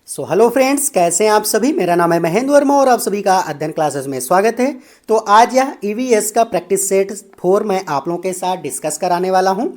Hello friends, कैसे हैं आप सभी। मेरा नाम है महेंद्र वर्मा और आप सभी का अध्ययन क्लासेस में स्वागत है। तो आज यह ईवीएस का प्रैक्टिस सेट 4 मैं आप लोगों के साथ डिस्कस कराने वाला हूं।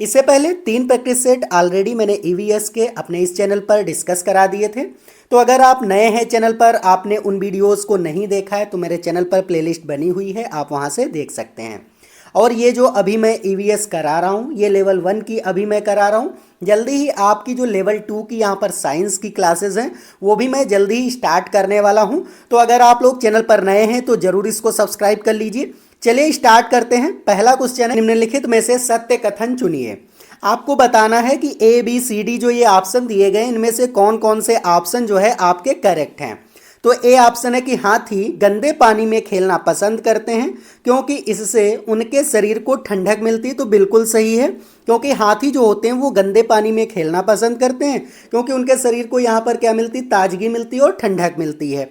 इससे पहले 3 प्रैक्टिस सेट ऑलरेडी मैंने ईवीएस के अपने इस चैनल पर डिस्कस करा दिए थे। तो अगर आप नए हैं चैनल पर, आपने उन वीडियोज़ को नहीं देखा है तो मेरे चैनल पर प्लेलिस्ट बनी हुई है, आप वहाँ से देख सकते हैं। और ये जो अभी मैं ईवीएस करा रहा हूँ, ये लेवल 1 की अभी मैं करा रहा हूँ। जल्दी ही आपकी जो लेवल 2 की यहाँ पर साइंस की क्लासेस हैं वो भी मैं जल्दी ही स्टार्ट करने वाला हूँ। तो अगर आप लोग चैनल पर नए हैं तो ज़रूर इसको सब्सक्राइब कर लीजिए। चलिए स्टार्ट करते हैं। पहला क्वेश्चन है, निम्नलिखित में से सत्य कथन चुनिए। आपको बताना है कि ए बी सी डी जो ये ऑप्शन दिए गए इनमें से कौन कौन से ऑप्शन जो है आपके करेक्ट हैं। तो ए ऑप्शन है कि हाथी गंदे पानी में खेलना पसंद करते हैं क्योंकि इससे उनके शरीर को ठंडक मिलती है। तो बिल्कुल सही है, क्योंकि हाथी जो होते हैं वो गंदे पानी में खेलना पसंद करते हैं क्योंकि उनके शरीर को यहाँ पर क्या मिलती, ताजगी मिलती है और ठंडक मिलती है।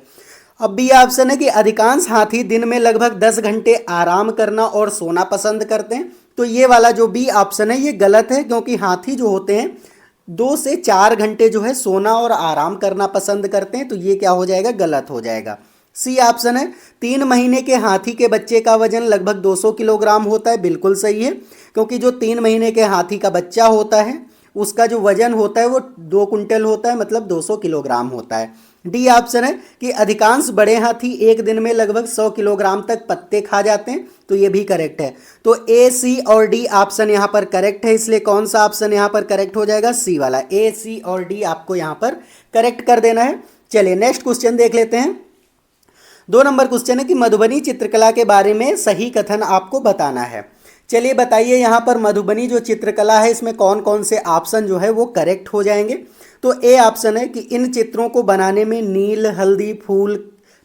अब बी ऑप्शन है कि अधिकांश हाथी दिन में लगभग 10 घंटे आराम करना और सोना पसंद करते हैं। तो ये वाला जो बी ऑप्शन है ये गलत है, क्योंकि हाथी जो होते हैं 2 से 4 घंटे जो है सोना और आराम करना पसंद करते हैं। तो ये क्या हो जाएगा, गलत हो जाएगा। सी ऑप्शन है, 3 महीने के हाथी के बच्चे का वजन लगभग 200 किलोग्राम होता है। बिल्कुल सही है, क्योंकि जो 3 महीने के हाथी का बच्चा होता है उसका जो वजन होता है वो 2 कुंटल होता है, मतलब 200 किलोग्राम होता है। डी ऑप्शन है कि अधिकांश बड़े हाथी एक दिन में लगभग 100 किलोग्राम तक पत्ते खा जाते हैं। तो ये भी करेक्ट है। तो ए, सी और डी ऑप्शन यहाँ पर करेक्ट है, इसलिए कौन सा ऑप्शन यहाँ पर करेक्ट हो जाएगा, सी वाला। ए, सी और डी आपको यहाँ पर करेक्ट कर देना है। चलिए नेक्स्ट क्वेश्चन देख लेते हैं। 2 नंबर क्वेश्चन है कि मधुबनी चित्रकला के बारे में सही कथन आपको बताना है। चलिए बताइए, यहाँ पर मधुबनी जो चित्रकला है इसमें कौन कौन से ऑप्शन जो है वो करेक्ट हो जाएंगे। तो ए ऑप्शन है कि इन चित्रों को बनाने में नील, हल्दी, फूल,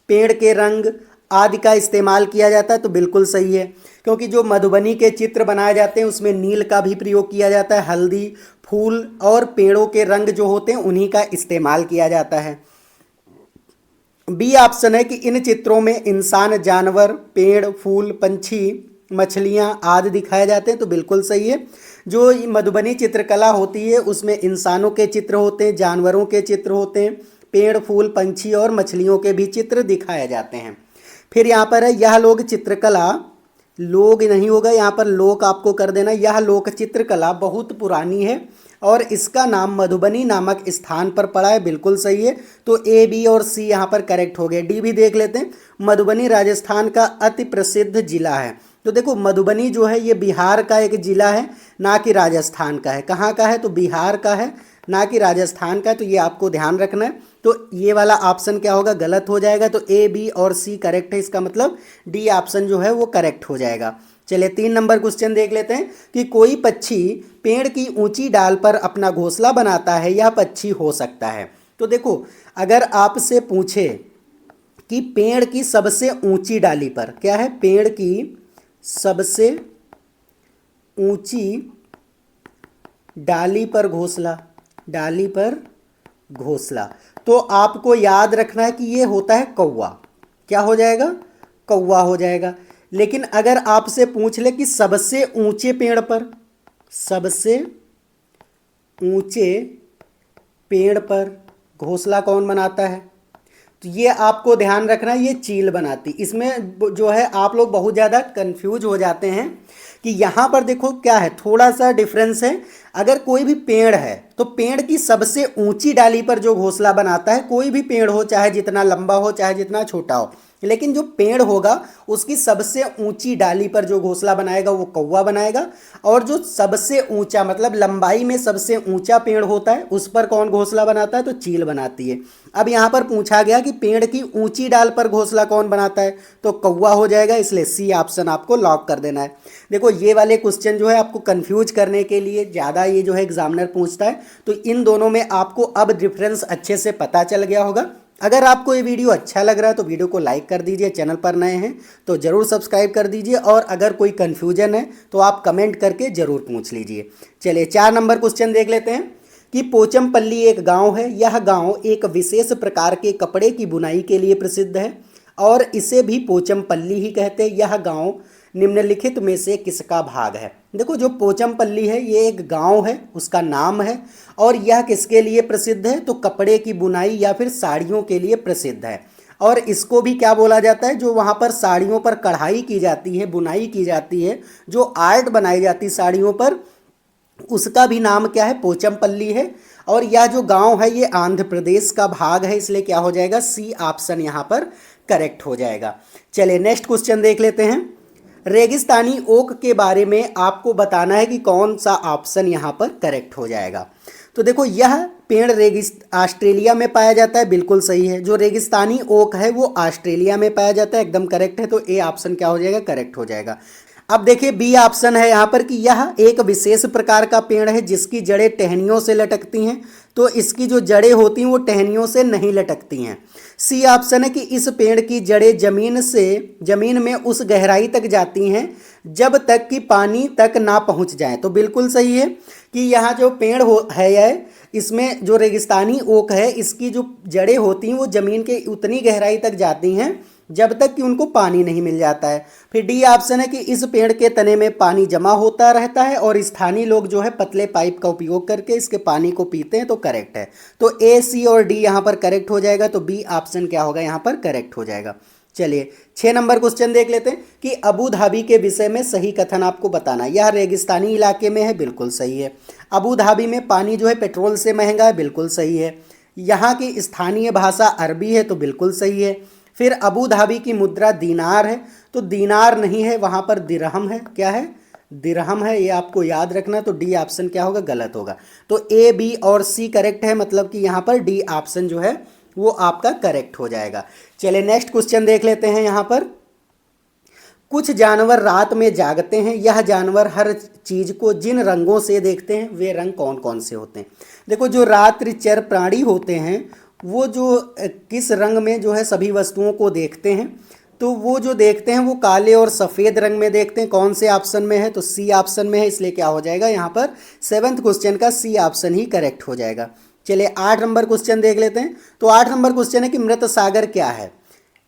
पेड़ के रंग आदि का इस्तेमाल किया जाता है। तो बिल्कुल सही है, क्योंकि जो मधुबनी के चित्र बनाए जाते हैं उसमें नील का भी प्रयोग किया जाता है, हल्दी, फूल और पेड़ों के रंग जो होते हैं उन्हीं का इस्तेमाल किया जाता है। बी ऑप्शन है कि इन चित्रों में इंसान, जानवर, पेड़, फूल, पंछी, मछलियाँ आदि दिखाए जाते हैं। तो बिल्कुल सही है, जो मधुबनी चित्रकला होती है उसमें इंसानों के चित्र होते हैं, जानवरों के चित्र होते हैं, पेड़, फूल, पंछी और मछलियों के भी चित्र दिखाए जाते हैं। फिर यहाँ पर है, यह लोग चित्रकला, लोग नहीं होगा यहाँ पर, लोक आपको कर देना। यह लोक चित्रकला बहुत पुरानी है और इसका नाम मधुबनी नामक स्थान पर पड़ा है। बिल्कुल सही है। तो ए, बी और सी यहाँ पर करेक्ट हो गए। डी भी देख लेते हैं। मधुबनी राजस्थान का अति प्रसिद्ध जिला है। तो देखो मधुबनी जो है ये बिहार का एक जिला है, ना कि राजस्थान का है। कहाँ का है, तो बिहार का है, ना कि राजस्थान का। तो ये आपको ध्यान रखना है। तो ये वाला ऑप्शन क्या होगा, गलत हो जाएगा। तो ए, बी और सी करेक्ट है, इसका मतलब डी ऑप्शन जो है वो करेक्ट हो जाएगा। चलिए 3 नंबर क्वेश्चन देख लेते हैं कि कोई पक्षी पेड़ की ऊंची डाल पर अपना घोंसला बनाता है, यह पक्षी हो सकता है। तो देखो, अगर आपसे पूछे कि पेड़ की सबसे ऊंची डाली पर, क्या है, पेड़ की सबसे ऊंची डाली पर घोंसला, डाली पर घोंसला, तो आपको याद रखना है कि ये होता है कौवा। क्या हो जाएगा, कौवा हो जाएगा। लेकिन अगर आपसे पूछ ले कि सबसे ऊंचे पेड़ पर, सबसे ऊंचे पेड़ पर घोंसला कौन बनाता है, तो ये आपको ध्यान रखना है, ये चील बनाती। इसमें जो है आप लोग बहुत ज़्यादा कंफ्यूज हो जाते हैं कि यहाँ पर देखो क्या है, थोड़ा सा डिफरेंस है। अगर कोई भी पेड़ है तो पेड़ की सबसे ऊंची डाली पर जो घोंसला बनाता है, कोई भी पेड़ हो, चाहे जितना लंबा हो चाहे जितना छोटा हो, लेकिन जो पेड़ होगा उसकी सबसे ऊंची डाली पर जो घोंसला बनाएगा वो कौवा बनाएगा। और जो सबसे ऊंचा मतलब लंबाई में सबसे ऊंचा पेड़ होता है उस पर कौन घोंसला बनाता है, तो चील बनाती है। अब यहाँ पर पूछा गया कि पेड़ की ऊंची डाल पर घोंसला कौन बनाता है, तो कौवा हो जाएगा, इसलिए सी ऑप्शन आपको लॉक कर देना है। देखो ये वाले क्वेश्चन जो है आपको कंफ्यूज करने के लिए ज़्यादा ये जो है एग्जामिनर पूछता है, तो इन दोनों में आपको अब डिफरेंस अच्छे से पता चल गया होगा। अगर आपको ये वीडियो अच्छा लग रहा है तो वीडियो को लाइक कर दीजिए, चैनल पर नए हैं तो ज़रूर सब्सक्राइब कर दीजिए, और अगर कोई कन्फ्यूजन है तो आप कमेंट करके ज़रूर पूछ लीजिए। चलिए 4 नंबर क्वेश्चन देख लेते हैं कि पोचमपल्ली एक गांव है। यह गांव एक विशेष प्रकार के कपड़े की बुनाई के लिए प्रसिद्ध है और इसे भी पोचमपल्ली ही कहते हैं। यह गांव निम्नलिखित में से किसका भाग है। देखो जो पोचमपल्ली है ये एक गांव है, उसका नाम है, और यह किसके लिए प्रसिद्ध है, तो कपड़े की बुनाई या फिर साड़ियों के लिए प्रसिद्ध है। और इसको भी क्या बोला जाता है, जो वहाँ पर साड़ियों पर कढ़ाई की जाती है, बुनाई की जाती है, जो आर्ट बनाई जाती है साड़ियों पर, उसका भी नाम क्या है, पोचमपल्ली है। और यह जो गांव है ये आंध्र प्रदेश का भाग है, इसलिए क्या हो जाएगा, सी ऑप्शन यहाँ पर करेक्ट हो जाएगा। चलिए नेक्स्ट क्वेश्चन देख लेते हैं। रेगिस्तानी ओक के बारे में आपको बताना है कि कौन सा ऑप्शन यहाँ पर करेक्ट हो जाएगा। तो देखो यह पेड़ ऑस्ट्रेलिया में पाया जाता है, बिल्कुल सही है। जो रेगिस्तानी ओक है वो ऑस्ट्रेलिया में पाया जाता है, एकदम करेक्ट है। तो ए ऑप्शन क्या हो जाएगा, करेक्ट हो जाएगा। अब देखिए बी ऑप्शन है यहाँ पर कि यह एक विशेष प्रकार का पेड़ है जिसकी जड़ें टहनियों से लटकती हैं, तो इसकी जो जड़ें होती हैं वो टहनियों से नहीं लटकती हैं। सी ऑप्शन है कि इस पेड़ की जड़ें जमीन में उस गहराई तक जाती हैं जब तक कि पानी तक ना पहुँच जाए। तो बिल्कुल सही है कि यहाँ जो पेड़ है इसमें जो रेगिस्तानी ओक है इसकी जो जड़ें होती हैं वो ज़मीन के उतनी गहराई तक जाती हैं जब तक कि उनको पानी नहीं मिल जाता है। फिर डी ऑप्शन है कि इस पेड़ के तने में पानी जमा होता रहता है और स्थानीय लोग जो है पतले पाइप का उपयोग करके इसके पानी को पीते हैं। तो करेक्ट है। तो ए, सी और डी यहाँ पर करेक्ट हो जाएगा। तो बी ऑप्शन क्या होगा, यहाँ पर करेक्ट हो जाएगा। चलिए 6 नंबर क्वेश्चन देख लेते हैं कि अबू धाबी के विषय में सही कथन आपको बताना। यह रेगिस्तानी इलाके में है, बिल्कुल सही है। अबू धाबी में पानी जो है पेट्रोल से महंगा है, बिल्कुल सही है। यहाँ की स्थानीय भाषा अरबी है, तो बिल्कुल सही है। फिर अबू धाबी की मुद्रा दीनार है, तो दीनार नहीं है, वहाँ पर दिरहम है। क्या है, दिरहम है, ये आपको याद रखना। तो डी ऑप्शन क्या होगा, गलत होगा। तो ए, बी और सी करेक्ट है, मतलब कि यहाँ पर डी ऑप्शन जो है वो आपका करेक्ट हो जाएगा। चलिए नेक्स्ट क्वेश्चन देख लेते हैं। यहाँ पर कुछ जानवर रात में जागते हैं, यह जानवर हर चीज को जिन रंगों से देखते हैं वे रंग कौन कौन से होते हैं। देखो जो रात्रिचर प्राणी होते हैं वो जो किस रंग में जो है सभी वस्तुओं को देखते हैं, तो वो जो देखते हैं वो काले और सफ़ेद रंग में देखते हैं। कौन से ऑप्शन में है, तो सी ऑप्शन में है, इसलिए क्या हो जाएगा यहाँ पर 7th क्वेश्चन का सी ऑप्शन ही करेक्ट हो जाएगा। चलिए 8 नंबर क्वेश्चन देख लेते हैं। तो 8 नंबर क्वेश्चन है कि मृत सागर क्या है।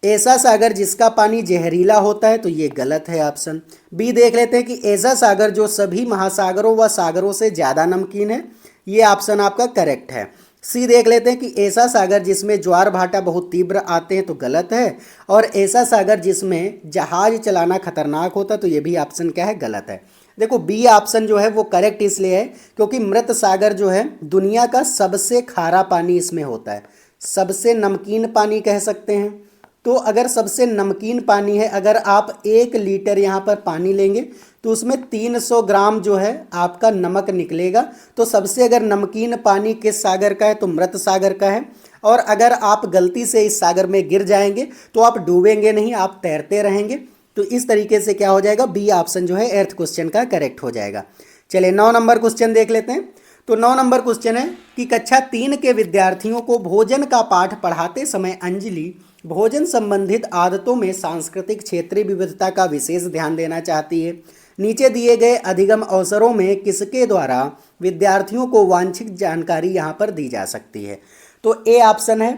ऐसा सागर जिसका पानी जहरीला होता है, तो ये गलत है ऑप्शन। बी देख लेते हैं कि ऐसा सागर जो सभी महासागरों व सागरों से ज़्यादा नमकीन है, ये ऑप्शन आपका करेक्ट है। सी देख लेते हैं कि ऐसा सागर जिसमें ज्वार भाटा बहुत तीव्र आते हैं, तो गलत है। और ऐसा सागर जिसमें जहाज चलाना खतरनाक होता है, तो ये भी ऑप्शन क्या है, गलत है। देखो बी ऑप्शन जो है वो करेक्ट इसलिए है क्योंकि मृत सागर जो है दुनिया का सबसे खारा पानी इसमें होता है, सबसे नमकीन पानी कह सकते हैं। तो अगर सबसे नमकीन पानी है, अगर आप 1 लीटर यहाँ पर पानी लेंगे तो उसमें 300 ग्राम जो है आपका नमक निकलेगा। तो सबसे अगर नमकीन पानी किस सागर का है, तो मृत सागर का है। और अगर आप गलती से इस सागर में गिर जाएंगे तो आप डूबेंगे नहीं, आप तैरते रहेंगे। तो इस तरीके से क्या हो जाएगा, बी ऑप्शन जो है 8th क्वेश्चन का करेक्ट हो जाएगा। चलिए 9 नंबर क्वेश्चन देख लेते हैं। तो 9 नंबर क्वेश्चन है कि कक्षा 3 के विद्यार्थियों को भोजन का पाठ पढ़ाते समय अंजलि भोजन संबंधित आदतों में सांस्कृतिक क्षेत्रीय विविधता का विशेष ध्यान देना चाहती है। नीचे दिए गए अधिगम अवसरों में किसके द्वारा विद्यार्थियों को वांछित जानकारी यहाँ पर दी जा सकती है। तो ए ऑप्शन है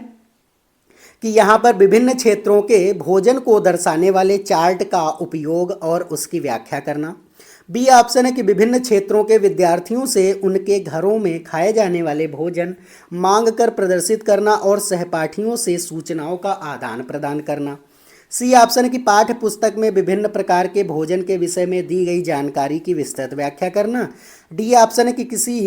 कि यहाँ पर विभिन्न क्षेत्रों के भोजन को दर्शाने वाले चार्ट का उपयोग और उसकी व्याख्या करना। बी ऑप्शन है कि विभिन्न क्षेत्रों के विद्यार्थियों से उनके घरों में खाए जाने वाले भोजन मांग कर प्रदर्शित करना और सहपाठियों से सूचनाओं का आदान प्रदान करना। सी ऑप्शन है कि पाठ्य पुस्तक में विभिन्न प्रकार के भोजन के विषय में दी गई जानकारी की विस्तृत व्याख्या करना। डी ऑप्शन है कि किसी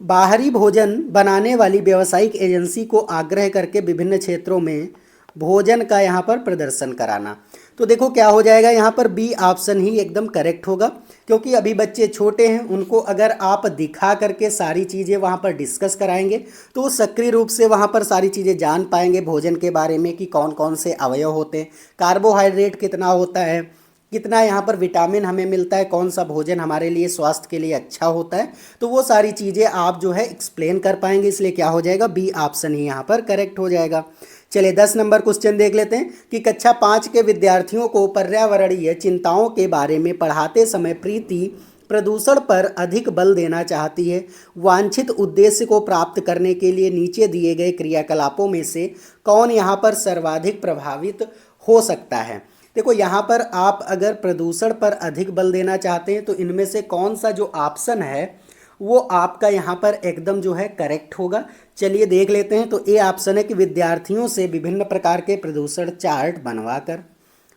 बाहरी भोजन बनाने वाली व्यावसायिक एजेंसी को आग्रह करके विभिन्न क्षेत्रों में भोजन का यहाँ पर प्रदर्शन कराना। तो देखो क्या हो जाएगा, यहाँ पर बी ऑप्शन ही एकदम करेक्ट होगा क्योंकि अभी बच्चे छोटे हैं, उनको अगर आप दिखा करके सारी चीज़ें वहाँ पर डिस्कस कराएंगे तो वो सक्रिय रूप से वहाँ पर सारी चीज़ें जान पाएंगे भोजन के बारे में कि कौन कौन से अवयव होते हैं, कार्बोहाइड्रेट कितना होता है, कितना यहाँ पर विटामिन हमें मिलता है, कौन सा भोजन हमारे लिए स्वास्थ्य के लिए अच्छा होता है। तो वो सारी चीज़ें आप जो है एक्सप्लेन कर पाएंगे, इसलिए क्या हो जाएगा, बी ऑप्शन ही यहाँ पर करेक्ट हो जाएगा। चलिए 10 नंबर क्वेश्चन देख लेते हैं कि कक्षा 5 के विद्यार्थियों को पर्यावरणीय चिंताओं के बारे में पढ़ाते समय प्रीति प्रदूषण पर अधिक बल देना चाहती है। वांछित उद्देश्य को प्राप्त करने के लिए नीचे दिए गए क्रियाकलापों में से कौन यहाँ पर सर्वाधिक प्रभावित हो सकता है। देखो यहाँ पर आप अगर प्रदूषण पर अधिक बल देना चाहते हैं तो इनमें से कौन सा जो ऑप्शन है वो आपका यहाँ पर एकदम जो है करेक्ट होगा। चलिए देख लेते हैं। तो ए ऑप्शन है कि विद्यार्थियों से विभिन्न प्रकार के प्रदूषण चार्ट बनवाकर।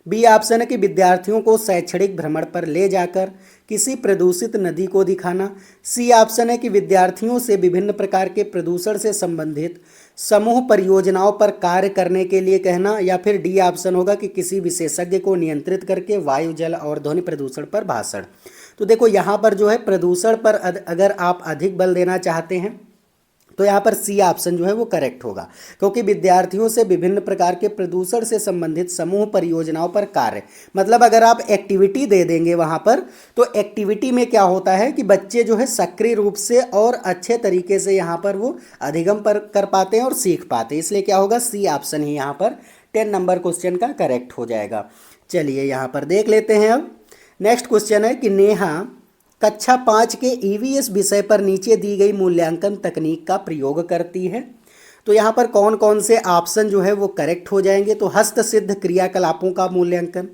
बी ऑप्शन है कि विद्यार्थियों को शैक्षणिक भ्रमण पर ले जाकर किसी प्रदूषित नदी को दिखाना। सी ऑप्शन है कि विद्यार्थियों से विभिन्न प्रकार के प्रदूषण से संबंधित समूह परियोजनाओं पर कार्य करने के लिए कहना। या फिर डी ऑप्शन होगा कि किसी विशेषज्ञ को नियंत्रित करके वायु, जल और ध्वनि प्रदूषण पर भाषण। तो देखो यहाँ पर जो है प्रदूषण पर अगर आप अधिक बल देना चाहते हैं तो यहाँ पर सी ऑप्शन जो है वो करेक्ट होगा, क्योंकि विद्यार्थियों से विभिन्न प्रकार के प्रदूषण से संबंधित समूह परियोजनाओं पर कार्य, मतलब अगर आप एक्टिविटी दे देंगे वहाँ पर तो एक्टिविटी में क्या होता है कि बच्चे जो है सक्रिय रूप से और अच्छे तरीके से यहाँ पर वो अधिगम पर कर पाते हैं और सीख पाते हैं। इसलिए क्या होगा, सी ऑप्शन ही यहाँ पर 10 नंबर क्वेश्चन का करेक्ट हो जाएगा। चलिए यहाँ पर देख लेते हैं। अब नेक्स्ट क्वेश्चन है कि नेहा कक्षा 5 के ईवीएस विषय पर नीचे दी गई मूल्यांकन तकनीक का प्रयोग करती है। तो यहाँ पर कौन कौन से ऑप्शन जो है वो करेक्ट हो जाएंगे। तो हस्त सिद्ध क्रियाकलापों का मूल्यांकन,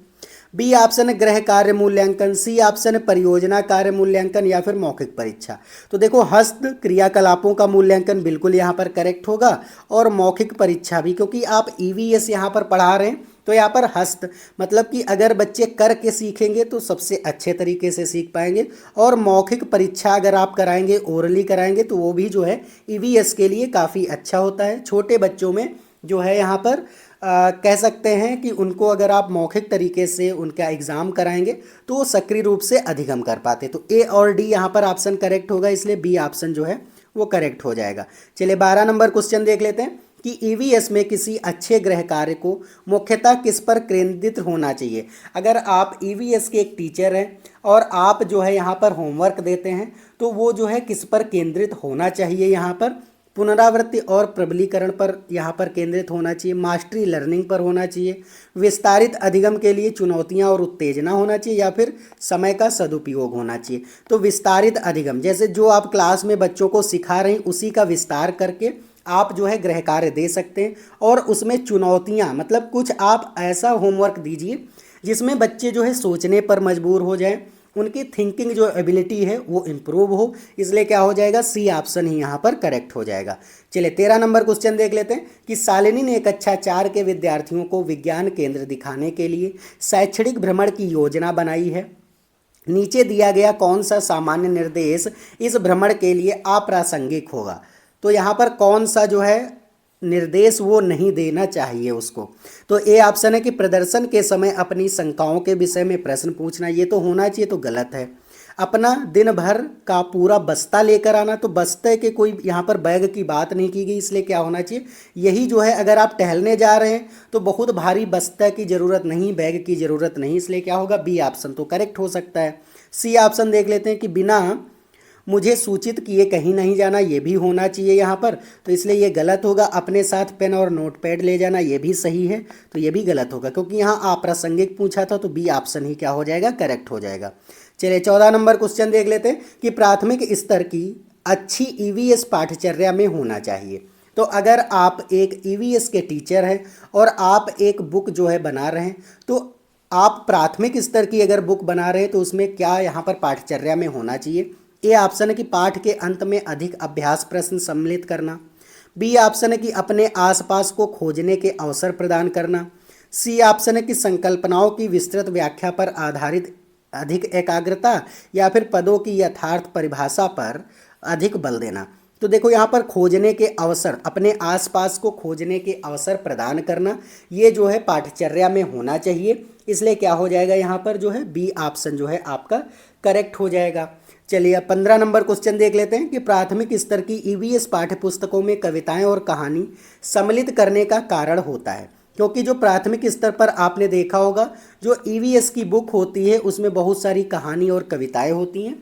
बी ऑप्शन है गृह कार्य मूल्यांकन, सी ऑप्शन है परियोजना कार्य मूल्यांकन, या फिर मौखिक परीक्षा। तो देखो हस्त क्रियाकलापों का मूल्यांकन बिल्कुल यहाँ पर करेक्ट होगा और मौखिक परीक्षा भी, क्योंकि आप ईवीएस यहाँ पर पढ़ा रहे हैं तो यहाँ पर हस्त मतलब कि अगर बच्चे करके सीखेंगे तो सबसे अच्छे तरीके से सीख पाएंगे, और मौखिक परीक्षा अगर आप कराएंगे, ओरली कराएंगे, तो वो भी जो है ईवीएस के लिए काफ़ी अच्छा होता है। छोटे बच्चों में जो है यहाँ पर कह सकते हैं कि उनको अगर आप मौखिक तरीके से उनका एग्ज़ाम कराएंगे तो वो सक्रिय रूप से अधिगम कर पाते। तो ए और डी यहाँ पर ऑप्शन करेक्ट होगा, इसलिए बी ऑप्शन जो है वो करेक्ट हो जाएगा। चलिए 12 नंबर क्वेश्चन देख लेते हैं कि ईवीएस में किसी अच्छे गृह कार्य को मुख्यतः किस पर केंद्रित होना चाहिए। अगर आप ईवीएस के एक टीचर हैं और आप जो है यहाँ पर होमवर्क देते हैं तो वो जो है किस पर केंद्रित होना चाहिए, यहाँ पर पुनरावृत्ति और प्रबलीकरण पर यहाँ पर केंद्रित होना चाहिए, मास्टरी लर्निंग पर होना चाहिए, विस्तारित अधिगम के लिए चुनौतियाँ और उत्तेजना होना चाहिए, या फिर समय का सदुपयोग होना चाहिए। तो विस्तारित अधिगम, जैसे जो आप क्लास में बच्चों को सिखा रहे हैं उसी का विस्तार करके आप जो है गृह कार्य दे सकते हैं, और उसमें चुनौतियाँ मतलब कुछ आप ऐसा होमवर्क दीजिए जिसमें बच्चे जो है सोचने पर मजबूर हो जाएं, उनकी थिंकिंग जो एबिलिटी है वो इम्प्रूव हो। इसलिए क्या हो जाएगा, सी ऑप्शन ही यहाँ पर करेक्ट हो जाएगा। चलिए 13 नंबर क्वेश्चन देख लेते हैं कि शालिनी ने कक्षा 4 के विद्यार्थियों को विज्ञान केंद्र दिखाने के लिए शैक्षणिक भ्रमण की योजना बनाई है। नीचे दिया गया कौन सा सामान्य निर्देश इस भ्रमण के लिए अप्रासंगिक होगा। तो यहाँ पर कौन सा जो है निर्देश वो नहीं देना चाहिए उसको। तो ए ऑप्शन है कि प्रदर्शन के समय अपनी शंकाओं के विषय में प्रश्न पूछना, ये तो होना चाहिए, तो गलत है। अपना दिन भर का पूरा बस्ता लेकर आना, तो बस्ते के कोई यहाँ पर बैग की बात नहीं की गई, इसलिए क्या होना चाहिए, यही जो है अगर आप टहलने जा रहे हैं तो बहुत भारी बस्ता की ज़रूरत नहीं, बैग की ज़रूरत नहीं, इसलिए क्या होगा, बी ऑप्शन तो करेक्ट हो सकता है। सी ऑप्शन देख लेते हैं कि बिना मुझे सूचित किए कहीं नहीं जाना, ये भी होना चाहिए यहाँ पर, तो इसलिए ये गलत होगा। अपने साथ पेन और नोटपैड ले जाना, ये भी सही है, तो ये भी गलत होगा, क्योंकि यहाँ अप्रासंगिक पूछा था, तो बी ऑप्शन ही क्या हो जाएगा, करेक्ट हो जाएगा। चलिए 14 नंबर क्वेश्चन देख लेते हैं कि प्राथमिक स्तर की अच्छी ईवीएस पाठ्यचर्या में होना चाहिए। तो अगर आप एक ईवीएस के टीचर हैं और आप एक बुक जो है बना रहे हैं, तो आप प्राथमिक स्तर की अगर बुक बना रहे हैं तो उसमें क्या यहाँ पर पाठ्यचर्या में होना चाहिए। ए ऑप्शन है कि पाठ के अंत में अधिक अभ्यास प्रश्न सम्मिलित करना, बी ऑप्शन है कि अपने आसपास को खोजने के अवसर प्रदान करना, सी ऑप्शन है कि संकल्पनाओं की विस्तृत व्याख्या पर आधारित अधिक एकाग्रता, या फिर पदों की यथार्थ परिभाषा पर अधिक बल देना। तो देखो यहाँ पर खोजने के अवसर, अपने आसपास को खोजने के अवसर प्रदान करना, ये जो है पाठ्यचर्या में होना चाहिए, इसलिए क्या हो जाएगा यहाँ पर जो है बी ऑप्शन जो है आपका करेक्ट हो जाएगा। चलिए 15 नंबर क्वेश्चन देख लेते हैं कि प्राथमिक स्तर की ईवीएस पाठ्यपुस्तकों में कविताएं और कहानी सम्मिलित करने का कारण होता है, क्योंकि जो प्राथमिक स्तर पर आपने देखा होगा जो ईवीएस की बुक होती है उसमें बहुत सारी कहानी और कविताएं होती हैं,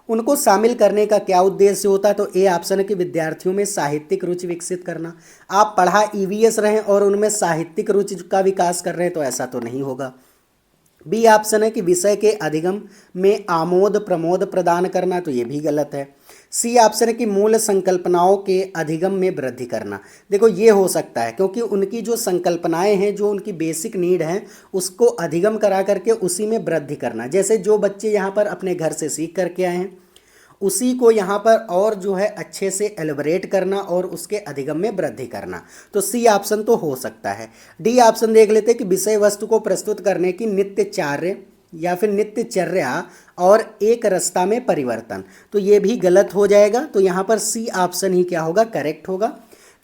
उनको शामिल करने का क्या उद्देश्य होता है। तो ए ऑप्शन है कि विद्यार्थियों में साहित्यिक रुचि विकसित करना। आप पढ़ा ईवीएस रहें और उनमें साहित्यिक रुचि का विकास कर रहे हैं तो ऐसा तो नहीं होगा। बी ऑप्शन है कि विषय के अधिगम में आमोद प्रमोद प्रदान करना, तो ये भी गलत है। सी ऑप्शन है कि मूल संकल्पनाओं के अधिगम में वृद्धि करना। देखो ये हो सकता है क्योंकि उनकी जो संकल्पनाएं हैं, जो उनकी बेसिक नीड हैं, उसको अधिगम करा करके उसी में वृद्धि करना। जैसे जो बच्चे यहाँ पर अपने घर से सीख करके आए हैं, उसी को यहाँ पर और जो है अच्छे से एलिबरेट करना और उसके अधिगम में वृद्धि करना। तो सी ऑप्शन तो हो सकता है। डी ऑप्शन देख लेते हैं कि विषय वस्तु को प्रस्तुत करने की नित्यचार्य या फिर नित्यचर्या और एक रास्ता में परिवर्तन। तो ये भी गलत हो जाएगा। तो यहाँ पर सी ऑप्शन ही क्या होगा, करेक्ट होगा।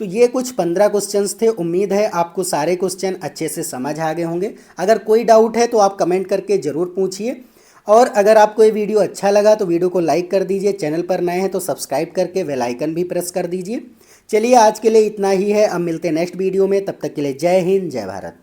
तो ये कुछ 15 क्वेश्चंस थे। उम्मीद है आपको सारे क्वेश्चन अच्छे से समझ आ गए होंगे। अगर कोई डाउट है तो आप कमेंट करके ज़रूर पूछिए। और अगर आपको ये वीडियो अच्छा लगा तो वीडियो को लाइक कर दीजिए। चैनल पर नए हैं तो सब्सक्राइब करके बेल आइकन भी प्रेस कर दीजिए। चलिए आज के लिए इतना ही है। अब मिलते हैं नेक्स्ट वीडियो में। तब तक के लिए जय हिंद, जय भारत।